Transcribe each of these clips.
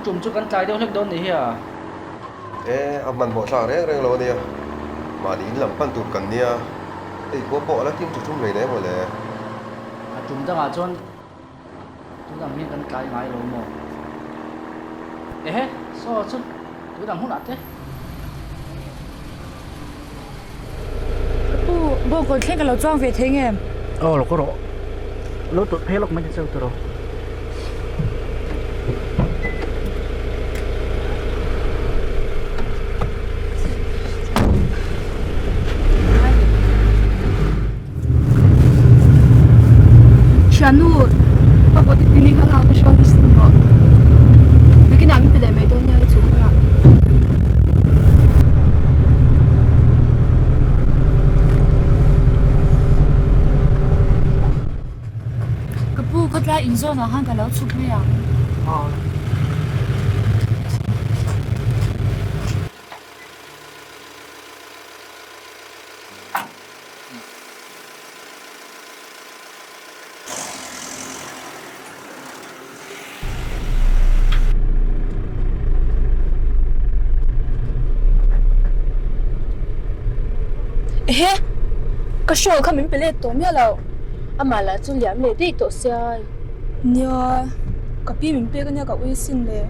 chùm chút căn trái đâu hết đâu này à अब मन बहुत सारे रंग लो दिया मारी लंपन तू कन्या वो बोला कि चुचुम ले नहीं बोले chùm ra mà chôn tôi đang miên căn trái ngay rồi mà so chút tôi đang hút nát thế bố còn thấy cái lỗ trang về thế nghe nó có độ lỗ tụt phê lộc mấy cái rồi Shanu apa di sini kalau aku show di sini kok bikin kami pada medonya itu lah kepu kata inso na hang kalau cukup ya cái show kami bị lệ tổ mía lâu mà là chú liếm lệ đi tổ xe nhớ cái pi mình bị cái nhà cái微信嘞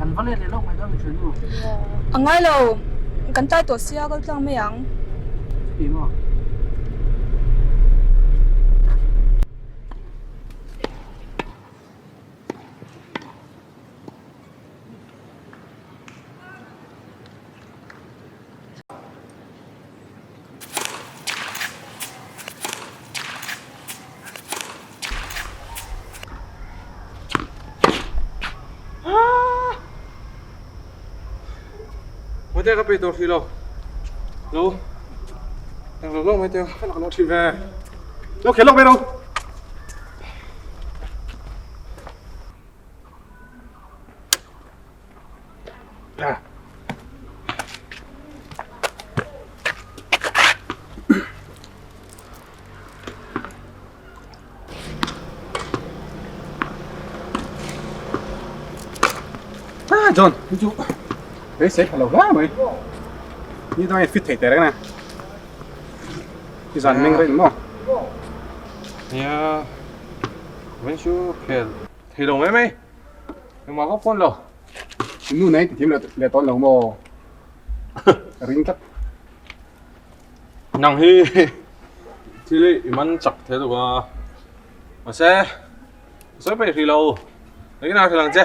cần vấn đề này lúc mày đang chuyển luôn anh ấy lâu cái tay tổ xe cái trang mấy ang tìm không mới tiêu cái bể phi lô lô thằng lô mới tiêu phải là nó chìm về lô khiến lô về đâu à John, chú đấy xếp vào lầu lá mày như tao fit thể đấy nè thì dàn mình đây đúng không yeah vẫn chưa kể thì đồng ấy mày nhưng mà có con lầu nu này thì thêm là to lầu mò ring cắt nàng hi thì lấy mình chặt thế rồi mà sẽ phải thì lầu đấy cái nào thì làm chứ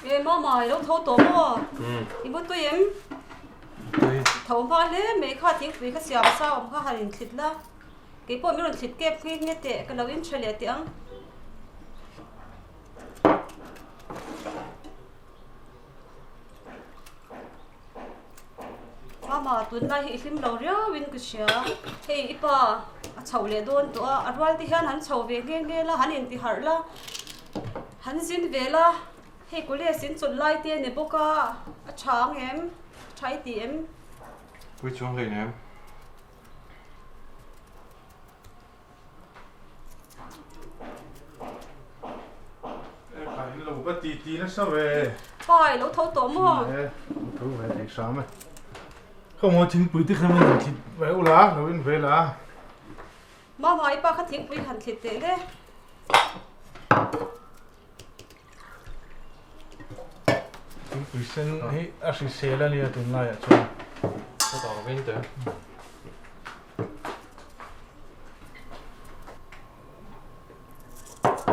em mà mày đâu thâu tổ mà ibu tôi em thâu pha lẽ mấy khát tiếng vì khát xiêm sao khát hành thịt la cái bộ mấy lần thịt kẹp khi nghe tệ cái lâu in chơi lẹ tiếng mà tuần này hi phim lâu rồi win cái gì hey ipa chầu lẹ đôn tụi arwal thì hắn chầu về nghe la hắn in thì hở la hắn xin về la hey cô lẹ xin chuẩn lại tiền này bốc à chàng em trái tiền Quý chuông lên em. Phải lâu bắt tí nó sao về? phải lâu thâu tổ mà Thấu về để sáng mà. Không có chính quý tích không mình thịt về u lá, nó bên về lá. mà ipa khát tiếng vì hắn thịt tệ đấy Chính quý sinh ấy, sẽ xe là lia tuần lại cho. Có tỏ bên tới.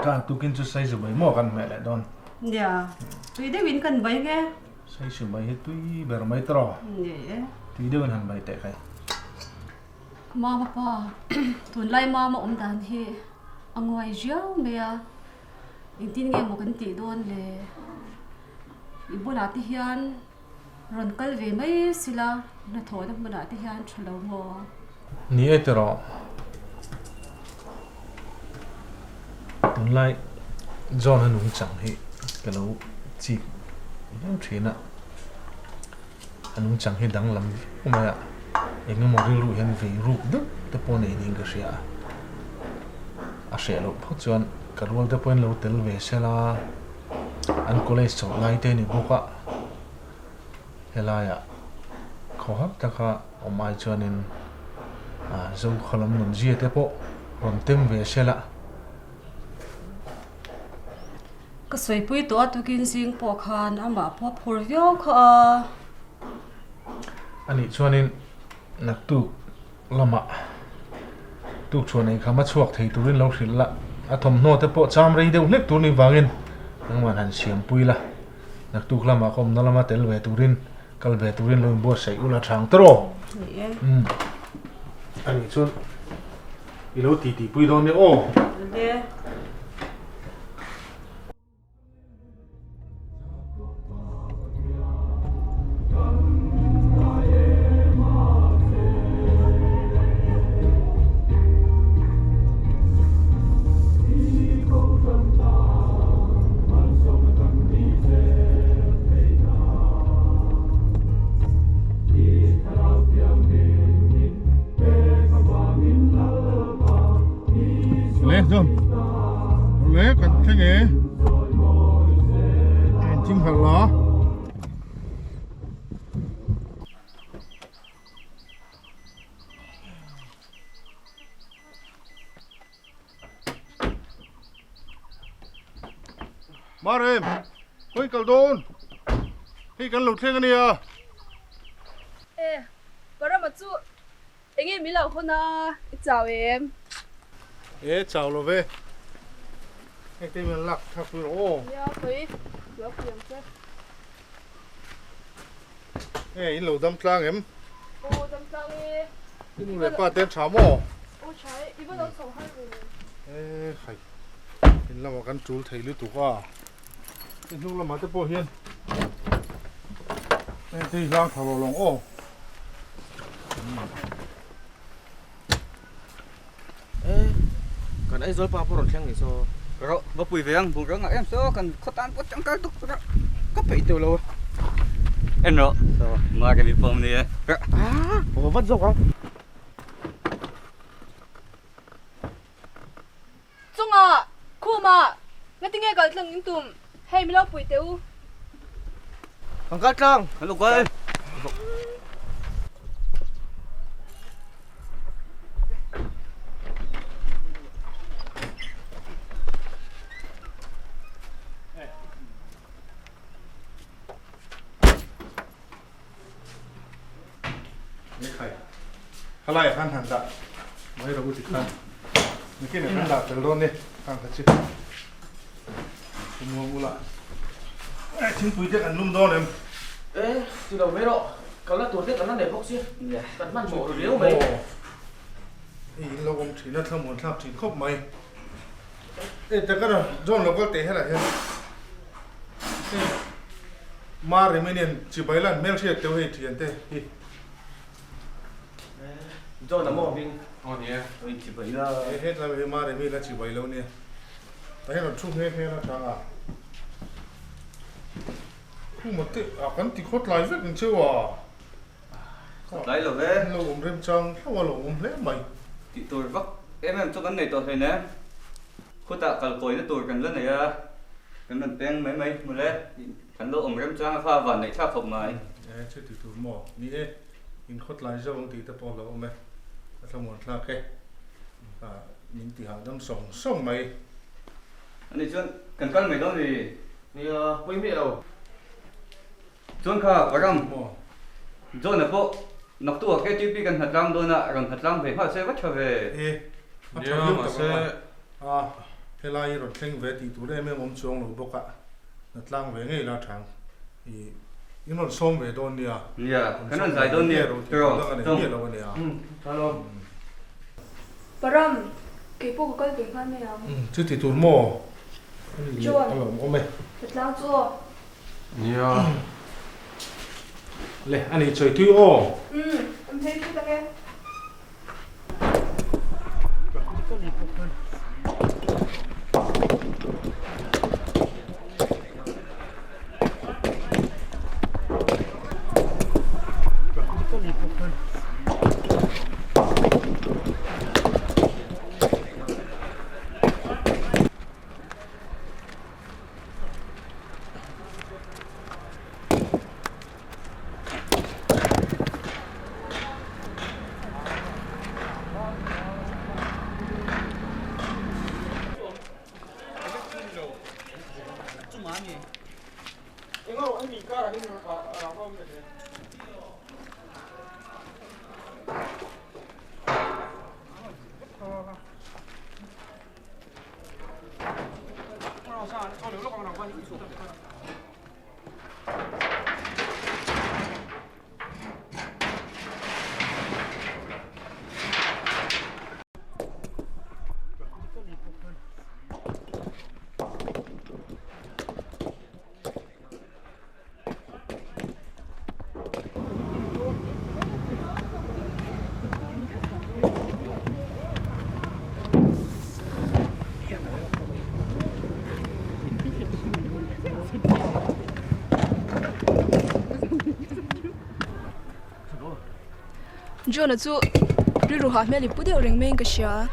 Cả tu kinh cho say rồi mấy mỏ gần mẹ lại đòn. dạ tuy đấy win cần vậy nghe Say rồi mấy hết tuy bèo mấy trò. dạ Tuy đơn hẳn mấy tệ cái. mà papa tuần lại mà ông đàn hi ông ngoài riêu mẹ in tin nghe một cái tỷ đôn le ibu là thì hiền rồi cái về mấy sila nó thôi nó mà là thì hiền cho lâu mà Ni ấy trò. Tuần lại John hắn cũng chẳng hết cái lâu chỉ những chuyện ạ. Hắn cũng chẳng hết đáng lắm. Không phải ạ. Anh mà riêng rụi hắn về rụi đức tập bọn này nên cái gì ạ. Sẽ lâu phát triển cái rôl tập bọn lâu tel về sẽ là anh có lẽ chọn lại tên này bốc ạ. Thế là ạ. Khó hấp ta cả ông ai cho nên dâu khó lắm muốn gì tập bộ còn tem về sẽ là cái suy bùi tổ tu kinh sinh bỏ khan ama bỏ phur viêu kha anh ấy cho nên nạp tu lama tu cho nên khám chuộc thì tu lên lâu xịn lạ thầm nô tập bộ chăm rồi đều nếp tu này vangin nhưng mà hắn xiêm bùi là nạp tu lama không nó lama tel về tu rin kal về tu rin lôi bùa sấy ula thang tro anh ấy cho lâu tí bùi đó này ô để lên rồi lấy còn thế nghề anh chim hạt ló mà em ôi cầu đôn khi cần lụt thế cái này à ê bà ra mà chú anh em mi lâu hơn à chào em ê chào lo về cái tên mình lạc thằng phụ ô dạ quý dạ quý em chứ ê in lâu đâm trang em ô đâm trang đi in lại ba tên cháo mỏ ô trái ibu đâm sầu hai rồi ê hay in là một con chú thấy lưỡi tủ à in lúc là mà tới bộ hiên ê thì lang thảo lòng ô còn ấy rồi pa por thang ni so ro ba pui veng bu rong em so kan khotan pot chang ka tuk có phải tiêu lâu em ro so ma cái form ni ồ vắt dọc không chung à khu mà nghe tiếng nghe gọi lần những tụm hay mi lâu bụi tiêu thằng cát trăng lục ơi Halai kan handa mai rabu tikhan nikin handa tel don ne kan khachi kumwa mula Chính túi chắc ăn nôm đó này. Ê, từ đầu mấy độ. Có là tuột cái nó để bốc xí. Cắn mặn mổ rồi liếu mày. Ý lâu ông chỉ là thằng muốn làm chỉ khóc mày. Ê, chắc cái nào John nó có té hay là thế? Mà rồi mấy年chỉ bảy lần mấy lần tiêu hết tiền thế. John là mỏ mình. Nè, chỉ phải là Hết là về mà rồi mấy là chỉ bảy lâu nè. Tại nó chung hết là chẳng à. Không mà thế à cái thì khốt lại rất là chưa à. Đấy là về. Lâu ông rem trăng, sao mà lâu ông lấy mày. Thì tôi vắt em cho cái này tôi thấy nè. Khốt tạ cả cối nó tôi cần lên này à. Cái lần tên mấy mấy một lên. Cần lộ ông em cho pha vào này chắc không mày. Chứ thì tôi mò, ní in khốt lại cho ông thì ta bỏ lâu mày. Thằng muốn là cái. Mình thì hàng đâm sống mày. Anh ấy cần cân mày đâu thì thì quay mẹ đâu. John khá vào râm. John là bộ nọc tua cái chữ cần thật răng đôi nạ gần thật răng về họ sẽ bắt trở về. Nhưng mà sẽ thế là rồi khen về thì tụi em mong chuông rồi bốc ạ. Thật lang về ngay là chẳng thì nhưng mà xong về đồn đi à. Cái này dài đồn đi rồi. Hello. Baram, cái bộ có cái khoan này không? Chứ thì tụi mò. John. Mày. Thật lao chua. Lệ, anh ấy chơi tùy ô. Em thấy cái này. John là chú, rượu hạt mẹ đi bút điều rèn men cái gì à?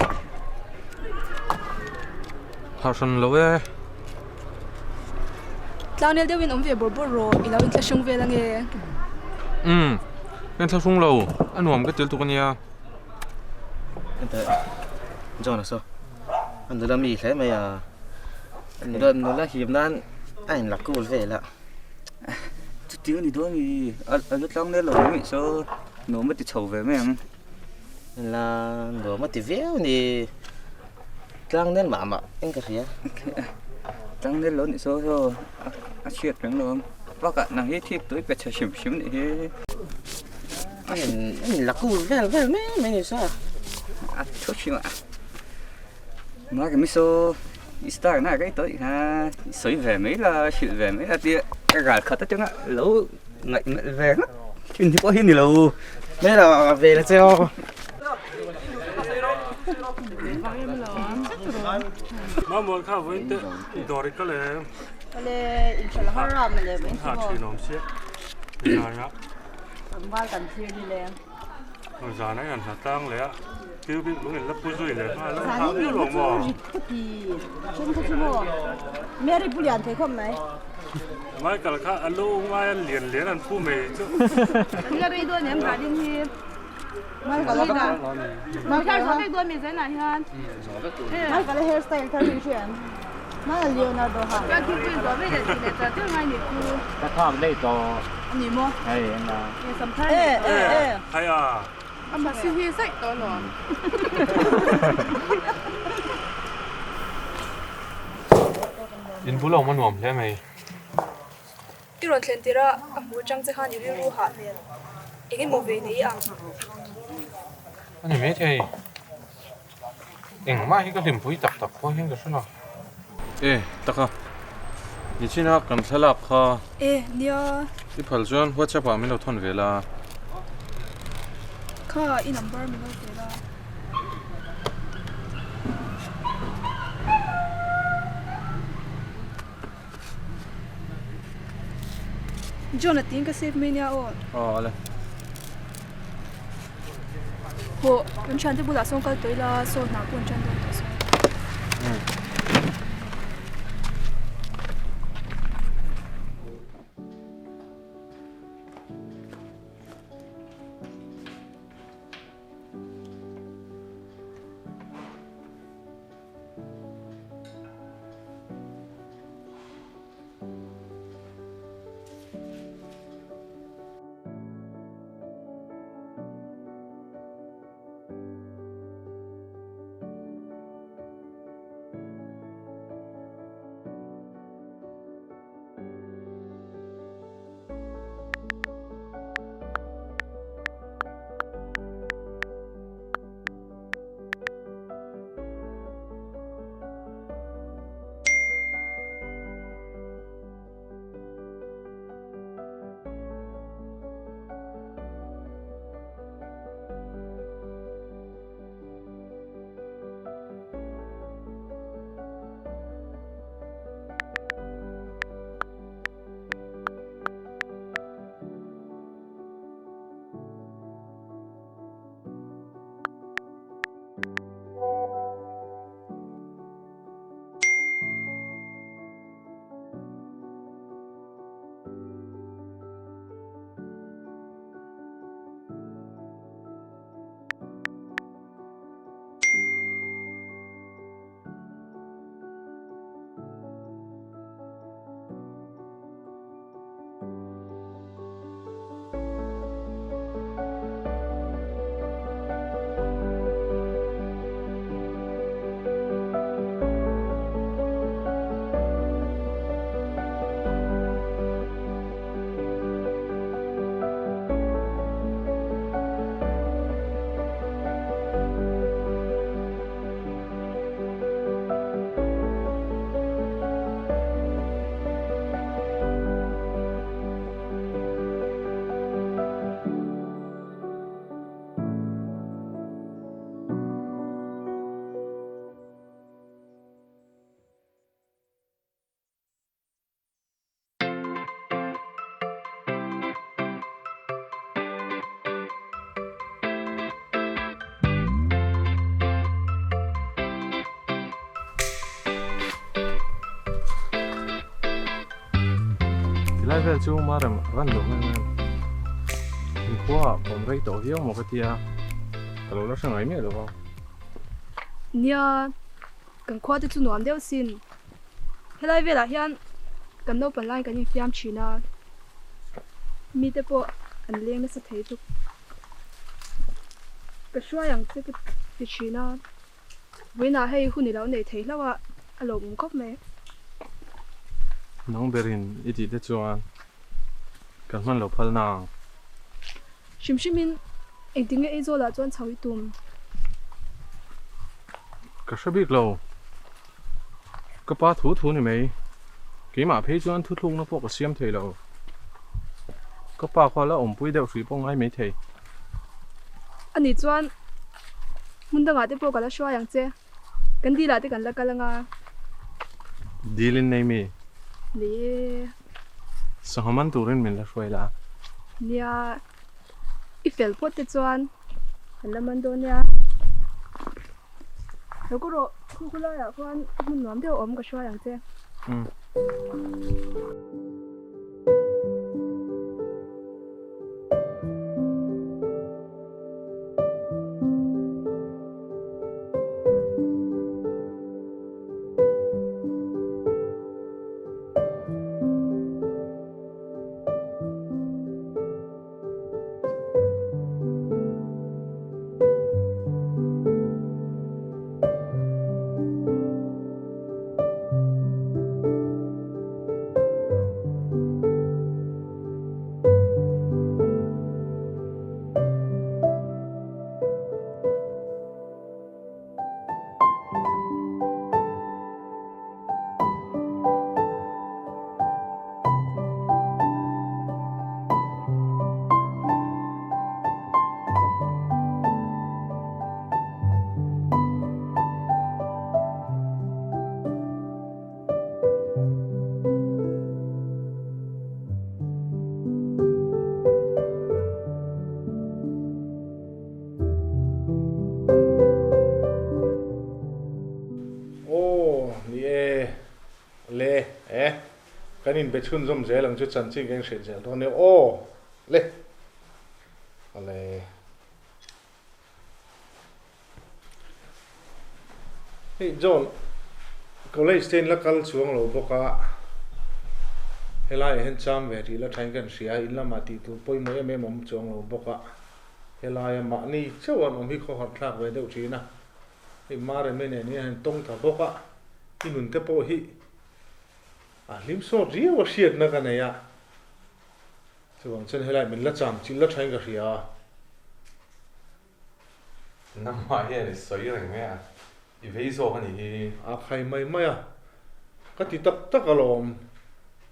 Hào sân lâu ấy. Tao nên điều viên ông về bồi bồi rồi, ý là viên theo sung về là nghe. Nên theo sung lâu, anh hoàng cái tiểu tụ con nha. Anh thấy John là sao? Anh thấy là mì thế mày à? Anh đơn nó là hiểm nan, anh là cool về là. Chút tiếng thì thôi thì ở rất long nên là mình sao nó mất thì chầu về mấy em. Là nó mất thì véo thì tăng nên mà anh cái gì á? Tăng nên lớn thì sao thôi. Chuyện đúng không? Bác cả nàng hết thiệp tới bẹt xỉm xỉm để anh là cool về mấy sao? Thôi chuyện ạ. Mà cái miso Star này cái tới ha sấy về mấy là chuyện về mấy là tia cái gà khát tới chăng ạ lâu ngậy về lắm chuyện thì có hin thì lâu mấy là về là sao Mà muốn khảo với tự đồ đấy có lẽ Kale inshallah haram le ben hạt chỉ nồng xiết bây giờ nhá mal kan thir ni le bây giờ này ăn hạt tăng lẽ kêu biết lúc này lấp bùi rồi lẽ mà lấp hạt nhiều lắm mà ki chen ko chumo meri pulian the khom mai mai cả là alo mai liền ăn phu mày chứ cái đây đôi nem bà đi hi mai cả là mai cả số cái đôi mình sẽ là hơn mai cả là hairstyle thay đi chuyện mai là Leonardo ha cái thứ bên đó bây giờ thì là thứ hai nhỉ cứ cái thằng đây to anh nhỉ mo hay anh là sắm thay hay à Anh mà suy nghĩ sách đó nó. In bố lòng ăn ngon thế mày. iron thlen tira amu chang che khan iri ru ha men enge mo ve nei ang anh mấy thầy em mà hi cái điểm vui tập tập thôi hiện cái số nào ê tắc à đi trên đó cầm xe lạp kha e nia đi phật john WhatsApp à mình đâu thon về là kha I number mi lo ve la Jonathan ka save me nia o ale ho kan chan te bula song kal toila so na pon chan do to so lại về chú mà làm răn đồ này mình quaผมไปต่อเที่ยวหมกเทียแต่เราสั่งอะไรไม่หรือเปล่า nia kan khwa te chu nuam deuh sin helai vela hian kan no pan lai kan in fiam china mi te po an leng na sa thei tu ka shwa yang te ti china wena hei huni lo nei thei lawa alo mum kop me น้องเบรินอีดีได้จวนกันมันหลบพลนาง shim shimin eng tinge e zo la chuan chawi tum ก็ชบิกเราก็ป้าถูนี่ไหมกี่หมาเพจวนทุลุงนะพวกก็เสียมเทเราก็ป้าควาละอมปุ้ยเดาสีป้องไอ้ไม่เท ani chuan mun danga te po kala shwa yang che kan di la te kan la kalanga ดีลินในมี le สหมันตูรินเหม็นละช่วยละ nia I fel pot te chuan kan la man do nia lo ko ro khula ya khan mun nuam deuh om ka shwa yang che อืม in be chun zom zelang chu chan ching geng shet zel don ne o le ale hey John college ten la kal chuang lo boka helai hen cham ve ri la thain kan sia in la ma ti tu poi mo em mom chuang lo boka helai ma ni chawan om hi kho hat thak ve deuh thina hi mare me ne ni han tong tha boka inun te po hi lim so ri wa shiat na ka ne ya chuang chen helai min la cham chi la thain ka ria năm mai hiện sấy rồi nghe à thì ví dụ cái này khai mai mai à cái tí tắc tắc cái lồng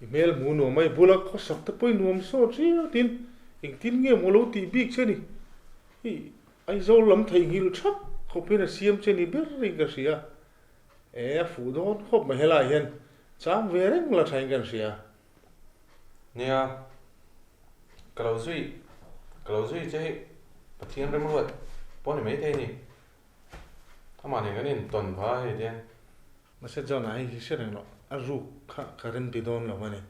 email muốn nuông mai bula có sắp tới bôi nuông số gì tin hình tin nghe mua lâu tí big chứ đi ai dâu lắm thầy hiểu chắc không biết là xem trên đi biết riêng cái gì à phụ đó không mà hay là hiện chám về đấy là thành cái gì à nè cái lâu duy chứ bật thiên ra một bọn này mấy thế nhỉถ้ามาเนี่ยก็นี่ตอนพาเห็นยังมาเสร็จแล้วนะที่เสร็จแล้วรูปข้าการันตีโดนแล้ววันนี้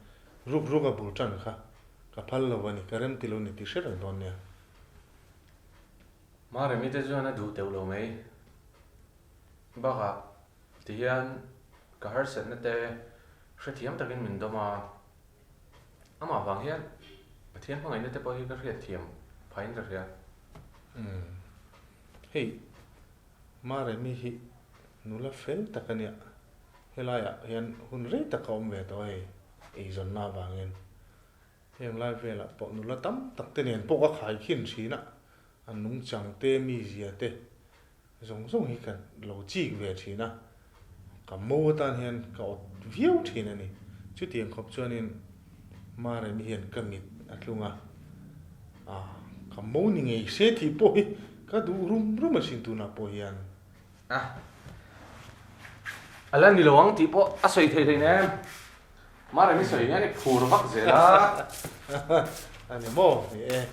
รูปกับบูชันข้ากับพัลแล้ววันนี้การันตีโดนนี่ที่เสร็จแล้วโดนเนี่ยมาเรื่องนี้จะจวนนะดูเตลโลไหมบ้าค่ะที่ยันก็หาเสร็จนั่นแต่เสียทีมตะกินมินตัวมาอามาฟังเฮียนประเทศพังไงนั่นแต่พอที่ก็เสียทีมพายนั่นเสียเฮ้ยมาเรื่องนี้ฮินูละเฟลตะกันเนี่ยเฮลายอ่ะเห็นหุ่นเรตะกอมเวตัวเฮไอ้จนหน้าบางเงินเฮงไล่เวละปอนูละตั้มตักเตเนียนพวกก็ขายขินชีนะอันนุ่งจังเตมีเสียเตส่งฮิกันเราจีกเวชีนะกับโมตันเห็นก็วิวทีนั่นนี่ชุดเตียงขบชวนนี่มาเรื่องนี้เห็นกังมิดอัดลุงอ่ะกับโมนี่ไงเสียทีป่วยก็ดูรุ่มมาสิงตูน่ะป่วยยันอะไรนี่หลวงที่พออาศัยเทยเนี่ยมาเรื่องนี้สวยเนี่ยนี่ผูรพักเสียละอันนี้โมนี่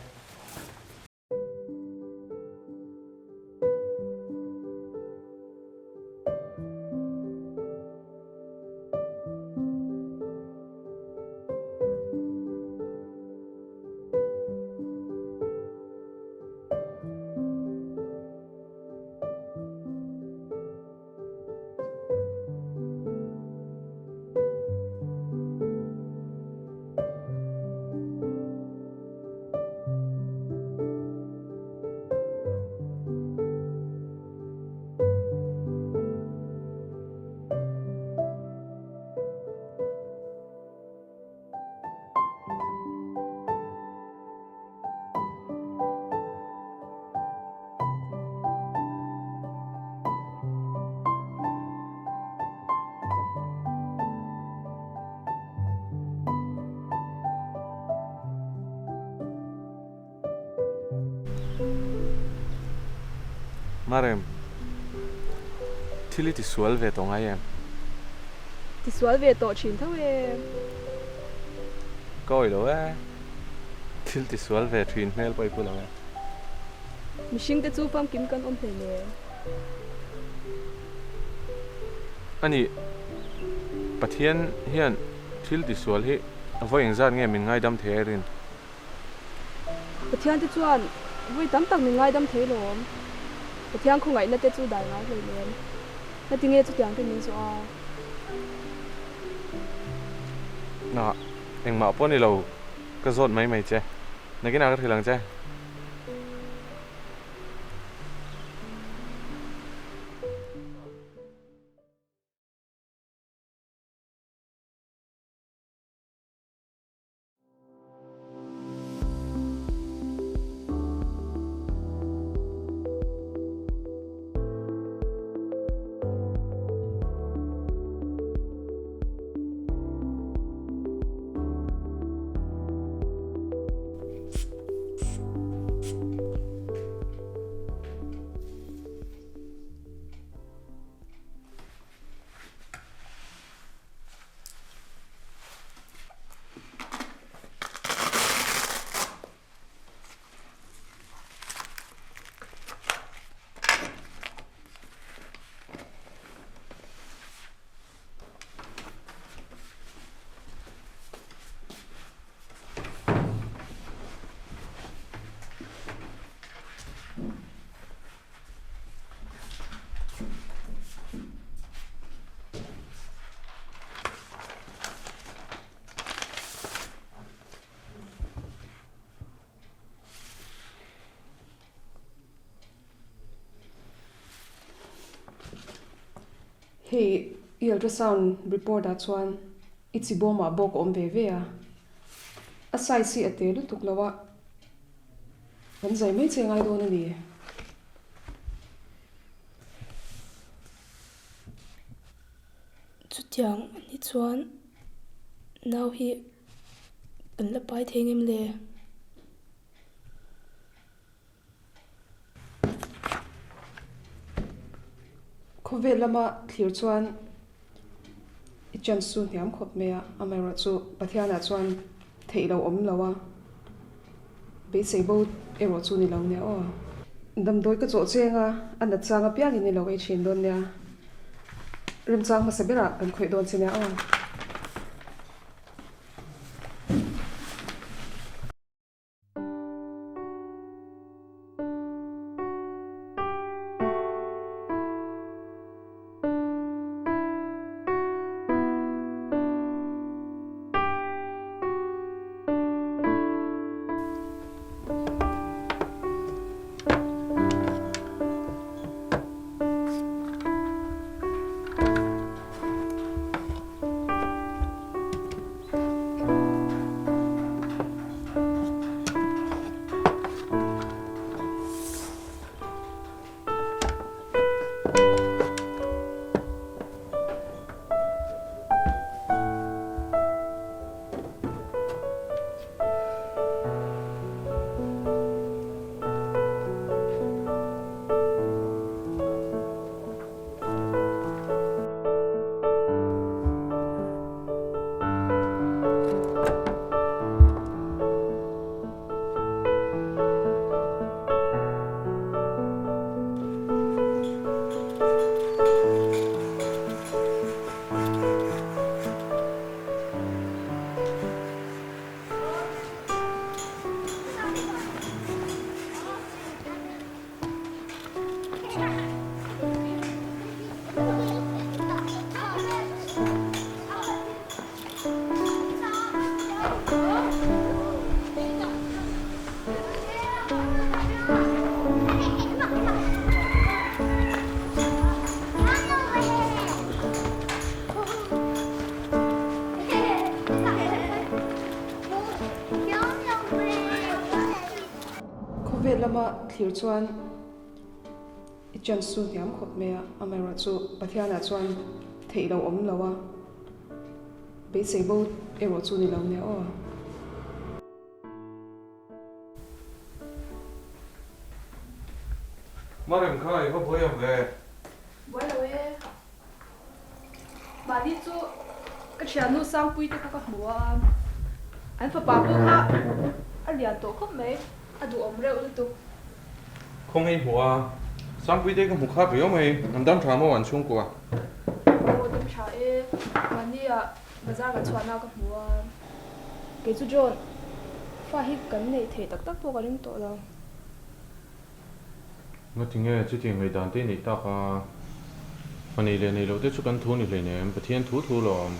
มาเรื่องที่ลิติสวลเวตรงไงยังที่สวนเวทชินเท่าเอง ก็อีกแล้วที่ลิติสวลเวทวินเมลไปปุ่นแล้วมีชิงแต่จูฟังกิมกันอมเพลเลยอันนี้ประเทศเฮียนที่ลิติสวลที่เอาไว้ยังจัดไงมีง่ายดำเทรินประเทศที่จวนไว้ตั้งมีง่ายดำเทลมประเทศคงไงน่าจะจูได้ง่ายเลยน่าจะเงี้ยจุดอย่างกันนี้สัวน่ะเอ็งมาป้อนนี่เราก็สดไหมเจ๊ในกินอะไรก็ถือหลังเจ๊ Hey, ultrasound report da chuan ichi boma bok om ve ve a asai si ate lu tuk lawa kan zai mai chengai do na ni chu tiang ni chuan nau hi kan la pai thengem le khovet lama thlir chuan ichan su niam khop me a amara chu pathiana chuan theilo om lawa be seibo ero chu ni lo ne o dam doi ka cho chenga an changa piali ni lo ei thin don nya rim chang ma sabera kan khoi don chine o lama thlir chuan ichan su niam khop me a amara chu pathiana chuan theilo om lawa be seibo ero chu ni lo ne o Marem khai có bối em về. Bối đâu ấy bà đi chỗ cái chuyện nó sang quy tắc các mùa anh phải bảo luôn ha anh liền tổ không mấy anh đủ ổn rượu tụ Không hay hùa. Sang quý tế cái mục khác biểu mày anh đâm trả mà hoàn chung của. ô đâm trả ấy mà đi à bây giờ cái chuyện nào các mùa cái chú John phải hết cái này thể tắc tắc vô cái linh tổ đâu Nó tiếng nghe chứ tiếng người đàn tên này ta cả phần này lên này lâu tết chút căn thu này lên này em bật thiên thu rồi.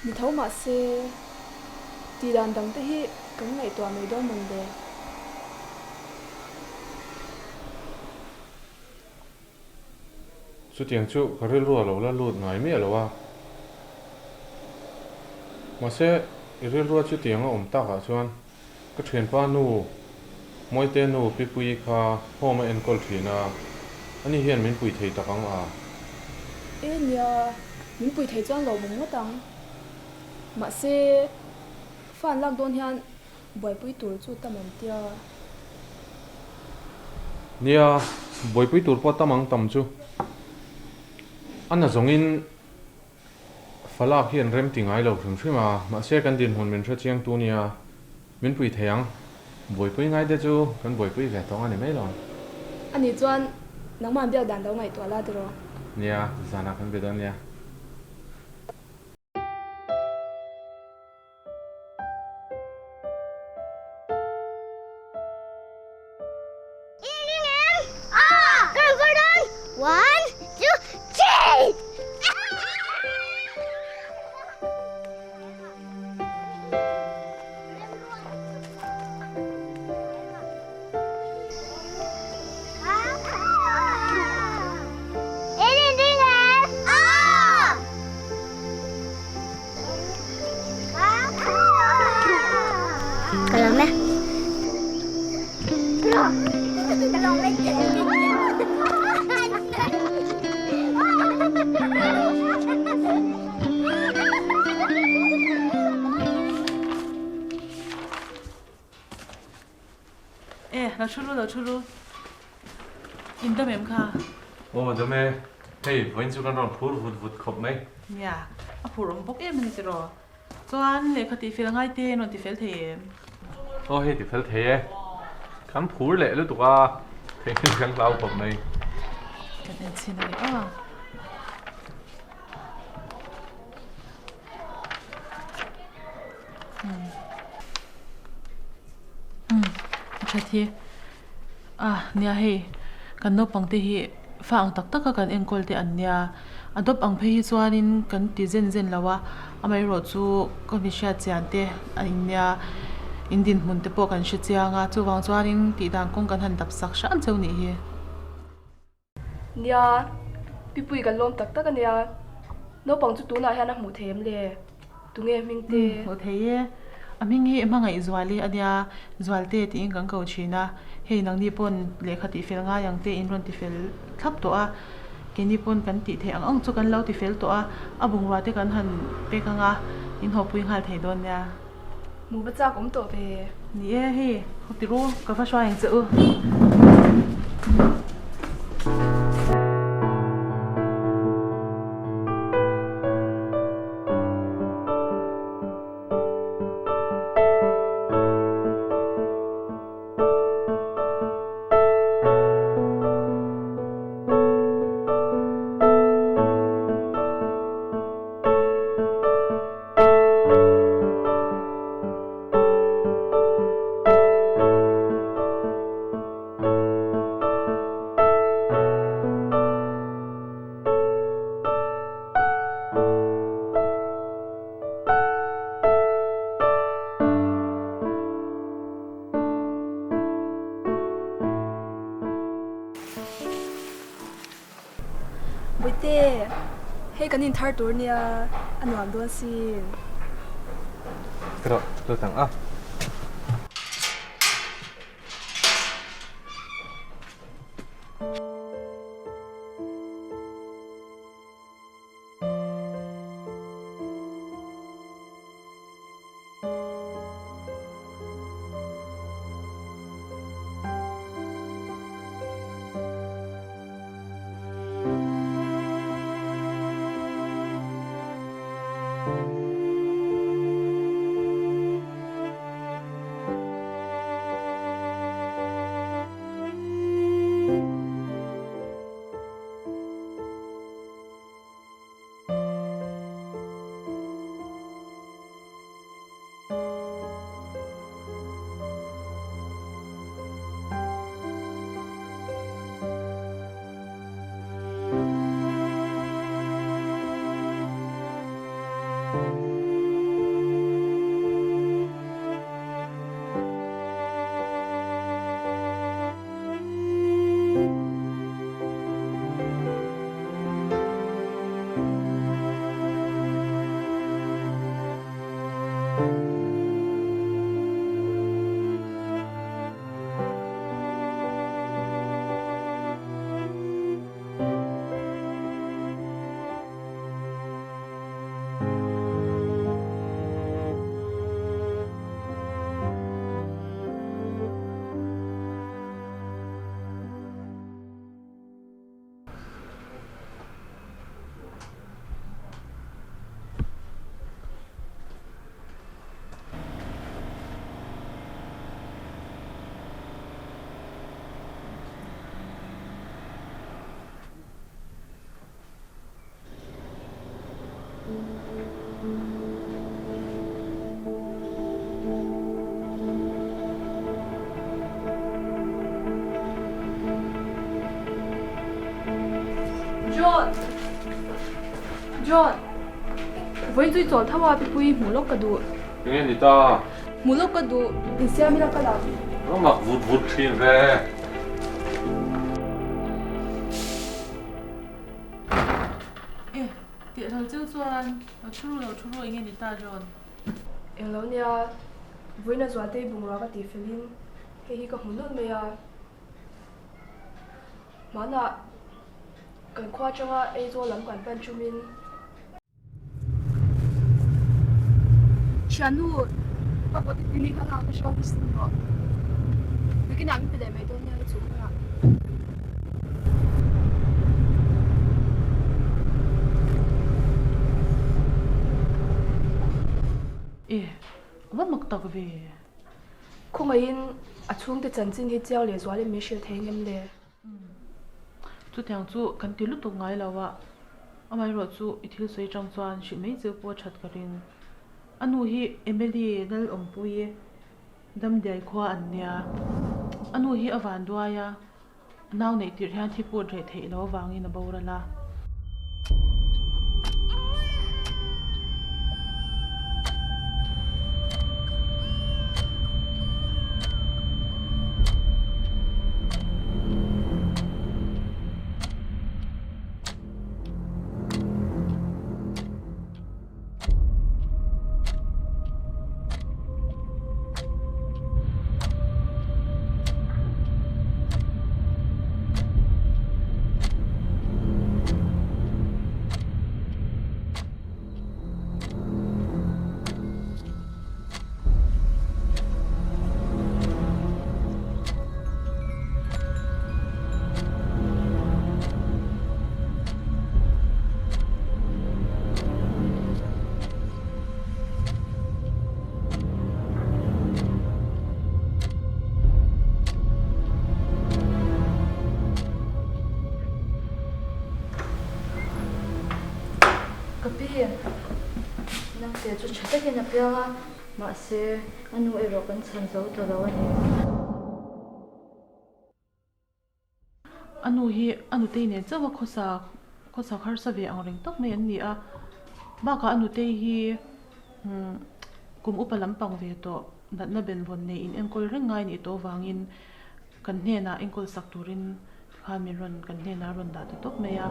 đi thấu mà xe đi đàn đằng tới hết cái ngày toàn mấy đôi mình về Chút tiếng chú cái rêu rùa lâu là lụt ngay mía lâu à. Mà sẽ rêu rùa chút tiếng ổn ta cả chuan cái chuyện pha nu mỗi tên nu bị bụi kha hôm mà em coi chuyện à anh ấy hiện mình bụi thấy ta không à. ê nhờ mình bụi thấy cho lâu mông mất đằng mà xe phan lạc đôn hiện bụi bụi tuổi chút tầm mình tia Nia bụi bụi tuổi bao tâm tâm chú anh là giống in phải là hiện rem tiếng ai lâu thường xuyên mà sẽ cần tiền hồn mình sẽ chiang tu nia mình bụi thấy ang bụi bụi ngay đấy chú cần bụi bụi về tông anh mấy lần anh ấy chọn nắng mà biểu đàn đâu ngày tuổi là được rồi Nia zana cần biết đâu nia เรา出路อินเตอร์เมมค่ะ โอ้เดี๋ยวแม่เฮ้ยวันจุกันรอนพูดครบไหม เนี่ยผู้รำพกมันจะรอส่วนเลยคติฟิลง่ายเต้นนติฟิลเทม โอ้เฮ้ยติดเฟลเทคำพูดเลยแล้วตัวเฮ้ยกันเราครบไหม กันเป็นชิ้นอะไรใช่ที่เนี่ยเฮ้กันนบปังที่ฟังตักกันเองกอลที่อันเนี่ยอันดบอังเพย์ส่วนนี้กันที่เจนแล้วว่าไม่รู้จู่ก็มีเชื่อใจอันเตอันเนี่ยอินดินมุนเตปกันเชื่อใจงาจู่วางส่วนนี้ที่ดังคงกันหันดับสักชั้นเจ้านี่เฮเนี่ยพี่ปุยกันลมตักกันเนี่ยนบปังจุดตัวน่ะเห็นนะหมูเทมเลยตุงเอมิงเตหมูเทยอามิงเฮมังไงจวลีอันเนี่ยจวลเตที่อิงกันเขาชีนะเฮนังญี่ปุ่นเลขาติฟิลง่ายยังเตอินรอนติฟิลทับตัวเกญี่ปุ่นกันติเทอังจุกันเล่าติฟิลตัวบุงว่าที่กันหันเปกังอินหอบปุยหันเทโดนเนี่ยหมูประจักษ์ผมตัวไปนี่เฮ้เขาติรู้ก็ฟ้าช่วยยังเจอบุยเต้ให้กันนินทาร์ตัวเนี่ยอันหวานด้วยสิกระโดดถังจอห์นวันจุยจอดถ้าว่าพี่ปุยหมูลกกระดูยังไงนี่ตาหมูลกกระดูอินเซียมีละกระดาษก็มักวุดทีนเร่เดี๋ยวเราจะส่วนเรา出路ยังไงนี่ตาจอห์นเอ็งแล้วเนี่ยวันน่ะจอดได้บุงเราก็ตีฟิลินเฮ้ยก็หุ่นนุ่มเลย Mana kan khoa changa ei zo lam kan ban chumin chanu apa tini kala ka shop sin no bikin ang pede mai don ya chu na Wat maktak ve khongain achung te chanchin hi chaw le zwale mi shil thengem le chu thang chu kan tilu tu ngai lawa amai ro chu ithil sei chang chuan shi mei chu po that karin anu hi emeli dal ompui dam dai khwa anya anu hi awan duaya naw nei tir hian thi pu re thei lo wangin a borala Kapi, nang te chu chata ke na pya ma se anu ero kan chan zo to lo ani. anu hi anu te ne chawa khosa khar sa ve ang reng tok mai an ni a ba ka anu te hi kum upalam pang ve to dat na ben von nei in enkol rengai ni to wangin kan hne na enkol sak turin kha mi ron kan hne na ron da te tok mai a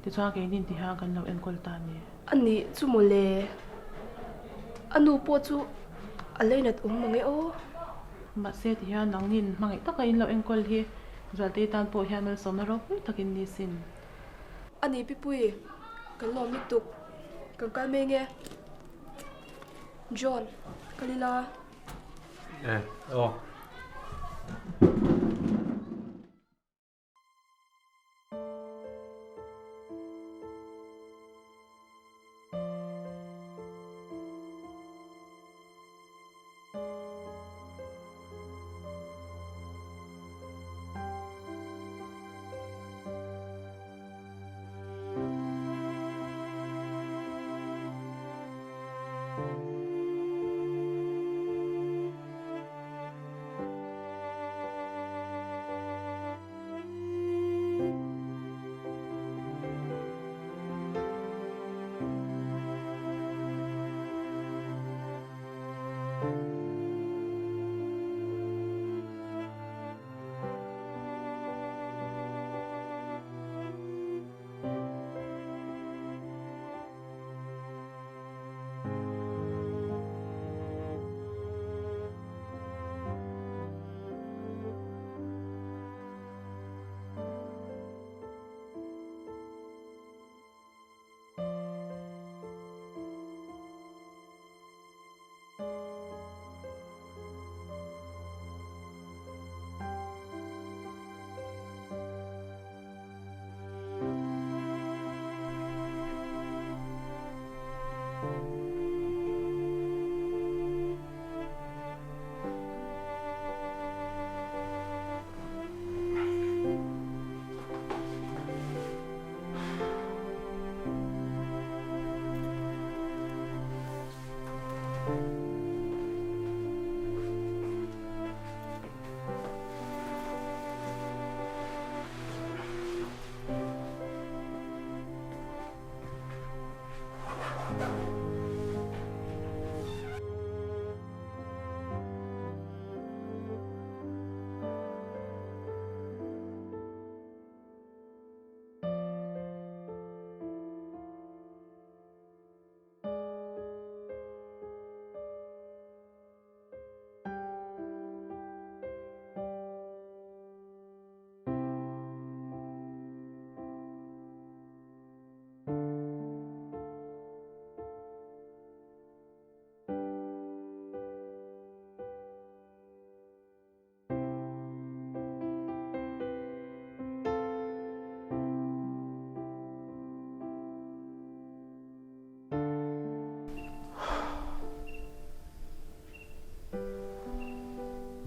ti chuan ke nin ti ha kan lo enkol ta ni ani chu mole anu po chu aleinat mangai o ma se ti hian nang nin mangai taka in lo enkol hi zate tan po hian mel somna ro pui takin ni sin ani pipui kan lo mi tuk kan kal me nge John kalila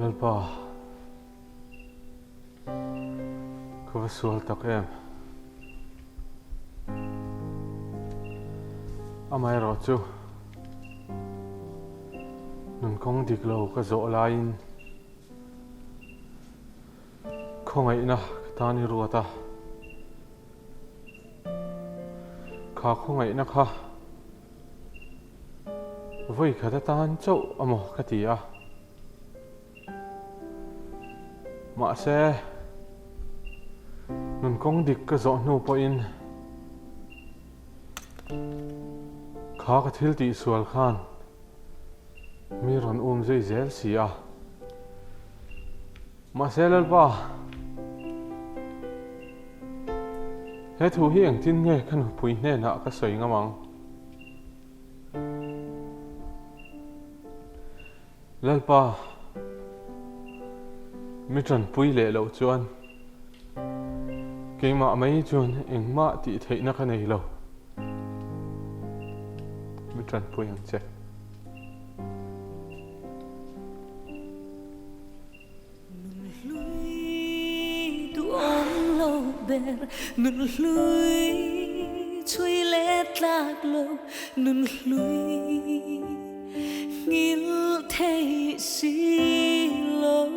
Lalpa, ko va sual tak em. Amai ro chu. Nun kong dik lo ka zo lain. Không ai na ta ni ruata. Kha không ai na kha. Voi kha ta tan chau amo ka ti a. Mà xe nun kong dik ka zo nu po in. Kha ka thil ti sual khan. Mi ron zai zel si a. Mà xe lal pa. He thu hi ang tin nge kan pui ne na ka soi ngamang. Lal pa. Mi tran pui le lo chuan. Ke ma mai chuan eng ma ti thei na ka nei lo. Mi tran pui ang che. Nun hlui chui let lạc lâu nun hlui ngil thấy xí lâu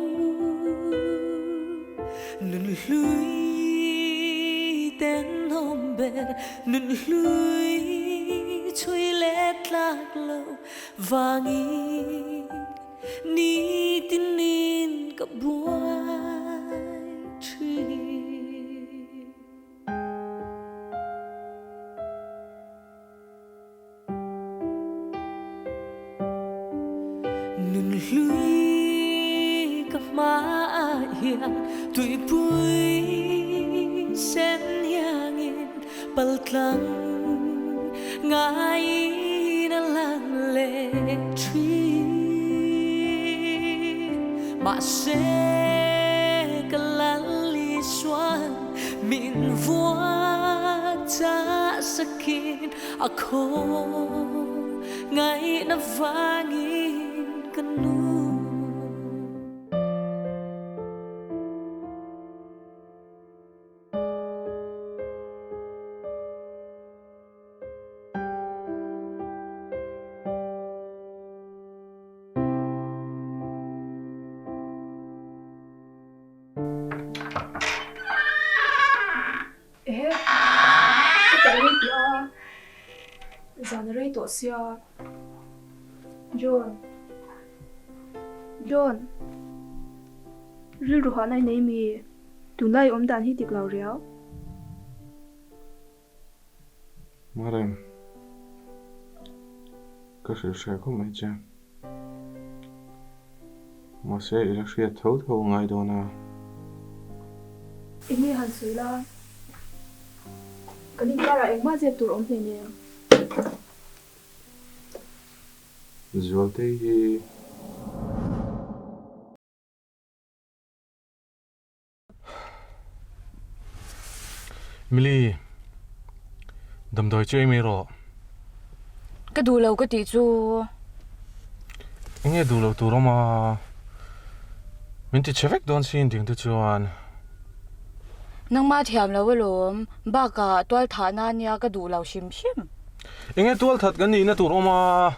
nun hlui tên hôm bề nun hlui chui let lạc lâu và nghi ni tin nín cả buai tree. Lui gặp má hiền tuổi bụi sen yang in bal tlang ngai na lan lệ truy mà sẽ cả lan li xoan min vua cha sakin ako ngai na vangin canu. Zanare to sia. John. Ril ruha nai nei mi. Tunai dan hi dik lau riao. Marem. Ka se ko mai cha. Ma se ila shia thol thol ngai do na. Imi han sui la. Kani kara engma je tur om ne. Zolte hi Mili đầm đồi chơi mày rồi. Cái đù lâu cái tí chú. Nghe đù lâu tụi mà mình thì chơi vẹt đón xin tiếng tụi chuan. Nang ma thiam lâu với lùm, ba cả toal thả na nia cái đù lâu xìm xìm. Nghe toal thật cái gì nè tụi mà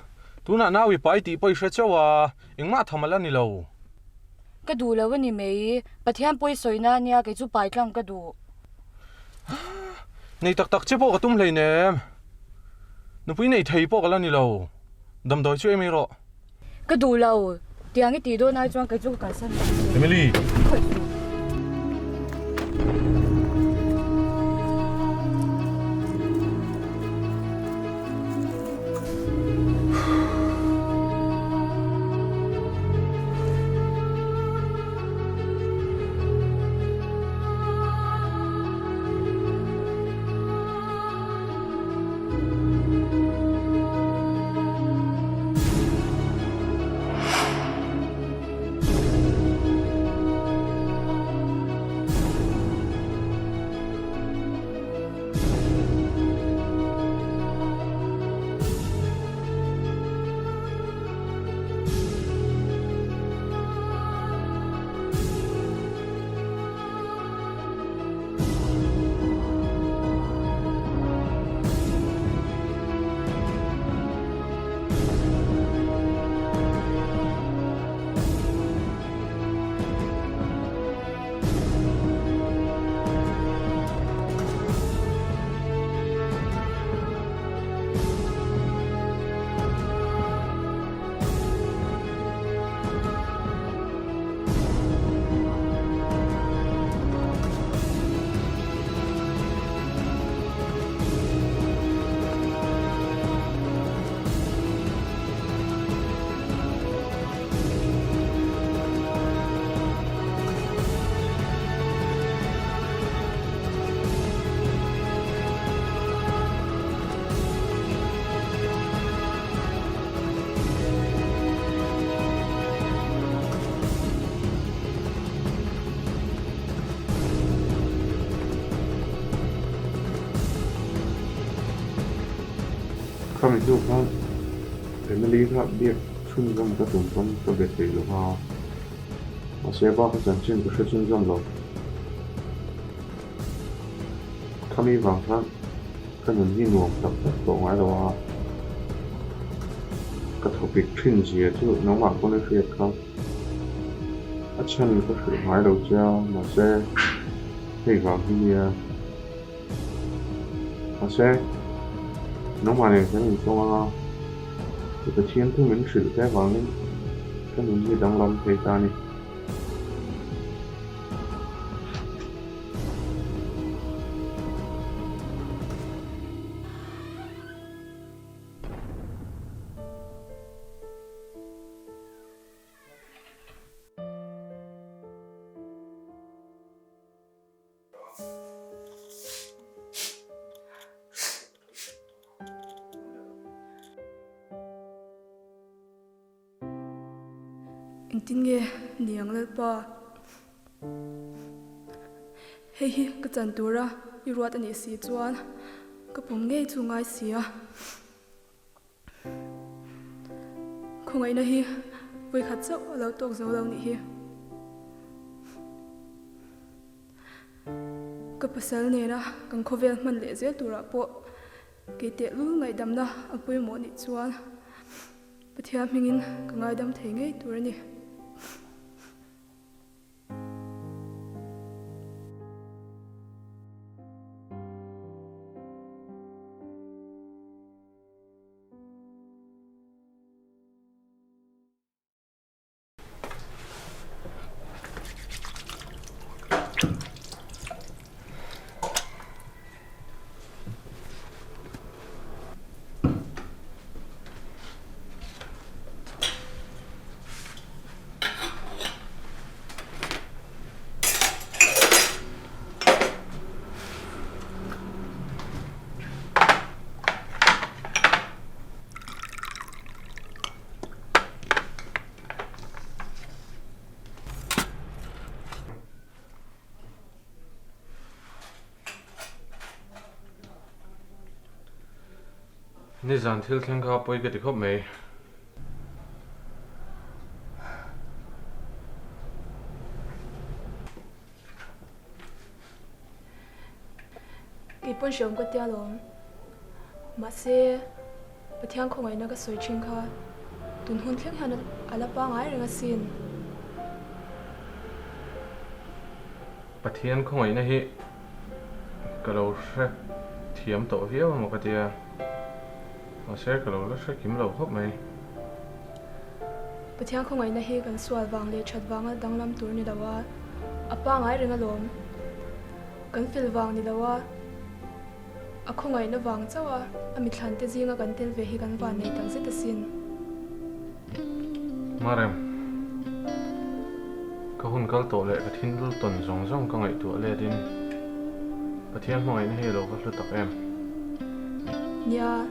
tụi nãy nào bị bay tí bay sẽ cháu à, anh mà tham là ni lâu. Cái đù lâu với ni mấy, bắt thiam bay soi na nia cái chú bay lăng cái đù. Này tắc chế bộ cái tôm lấy nè, nó bây này thấy bộ cái là ni lâu, đầm đồi chơi mày rồi. Cái đù lâu, tiếng cái tí đôi này cho cái chú cả sân. Emily. mình chụp không family khác biết chung trong cái tụng trong cái việc gì luôn ha mà sẽ bao cái chân trên cái sự chung rồi kami vàng khác cái những gì nuông tập tập tổ ngoài đó cái topic chuyên gì chứ nó mặc con cái việc không ở chân cái sự ngoài đầu treo mà sẽ thì vào cái mà sẽ nó mà này cái mình cho cái chiến thứ mình sử cái vào lên cái mình gì đang làm thế ta này anh tin nghe niềng lên pa hei hi cái chân tua ra yêu ruột anh ấy xì chuan cái bông nghe chu ngay xì à không ai nói hi với khát sâu lâu tuộc dấu lâu nị hi cái pasal này na càng khó về mình lệ dễ tua ra po cái tiệt lú ngày đâm na anh bôi mỏ nị chuan bây giờ mình càng ngày đâm thấy ngay tua ra nịนี่จันทิลแข่งกับไปกันที่ครบไหมcái bún sườn của tia lồng mà xe bữa thiang không ai nó cái sợi chinh kha tuần hôn thiếc hắn ala pa ngay rồi xin ประเทศของไอ้นี่ฮิก็เราเช็คเทียมตัวเหี้ยวมันก็เดียมาเช็คก็เราเช็คกิมเราครบไหม bữa thiang không ai nó hiกันสวดวางเลยชัดวางดังลำตัวนี่ดาว่าapa ngay rồi nó lomกันฟิลวางนี่ดาว่าkhông ai nó vàng cháu à, mình thằng tê riêng gần tên về hi gần vàng này tăng rất là xin. Mà em, có hôn câu tổ lệ cái thiên lưu tuần giống giống con ấy tuổi lệ đến, và thiên không ấy hay đâu có lưu tập em. Nha,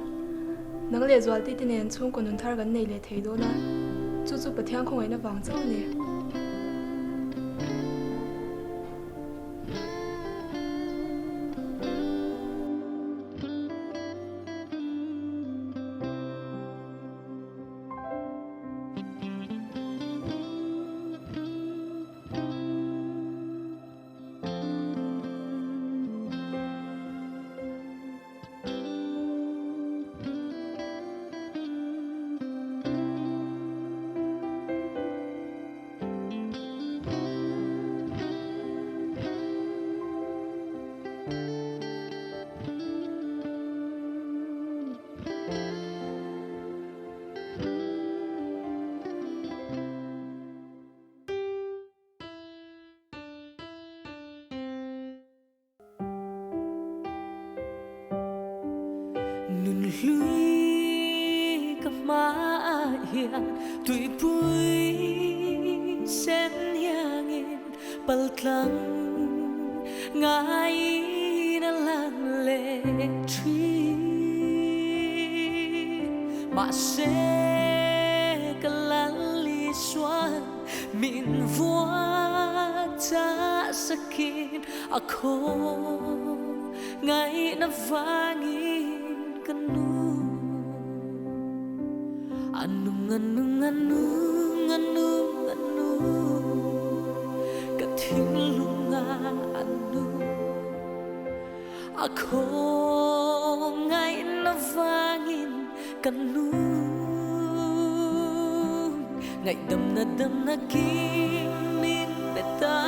nắng lệ rồi tí tin nên chung còn nôn thar gần này lệ thấy đó na, chú chú bữa thiên không ấy nó vàng cháu nè. Lui cặp má hiền tuổi bụi sen yang bal klang ngai na lan lệ truy mà sẽ cả lan li xoan min vua ta sakin ako ngai na vangin kanu kathilunga anu ako ngay navangin kanu ngay dam na kimin beta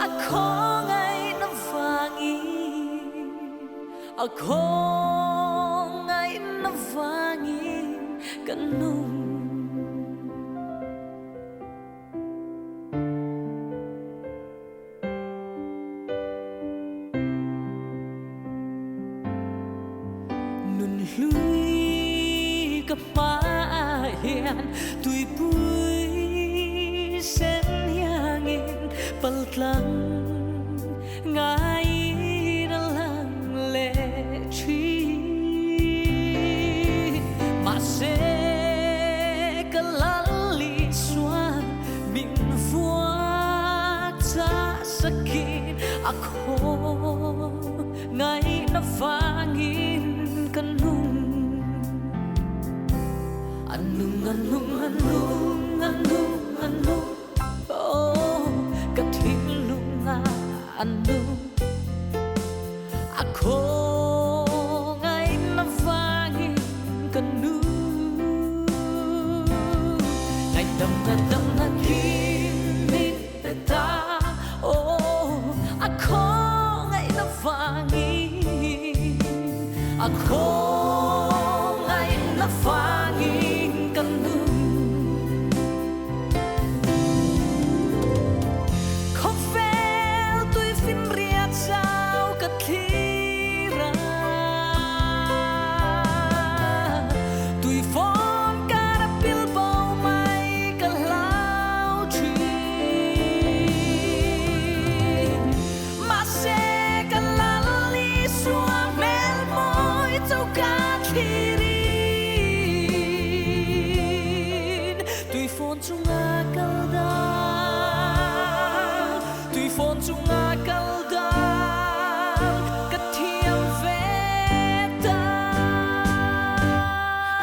ako ngay navangin ako ngay navangin kanu lui ka pa hian tui pui sen hangin paltlang ngai na lang le chi ma se ka lali swan min vuat sa sakin ako ngai na vangin kanung anung oh kathilunga anung ako ngay navangin kanung ngay dam na kimin beta oh ako ngay navangin ako ngay navangin kanung Kovel tui fin ria chao kathira tui fon karapil bau mai kalau chi mase kalali suang mel moi tau kathirin tui fon chunga kalda tui fon chunga kalda kathiam veta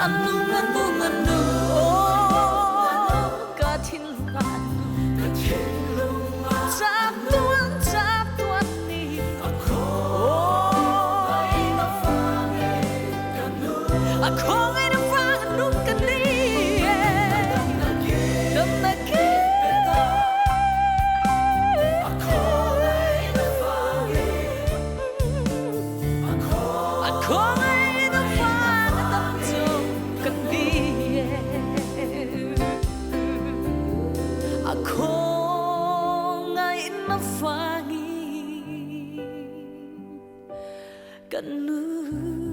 anung kathilunga chap tuan ni ako ngay na vangin kanung ako ngay na vangin kani dam na ako ngay na vangin ako ngay na vangin dam chung kani ako ngay na vangin kanung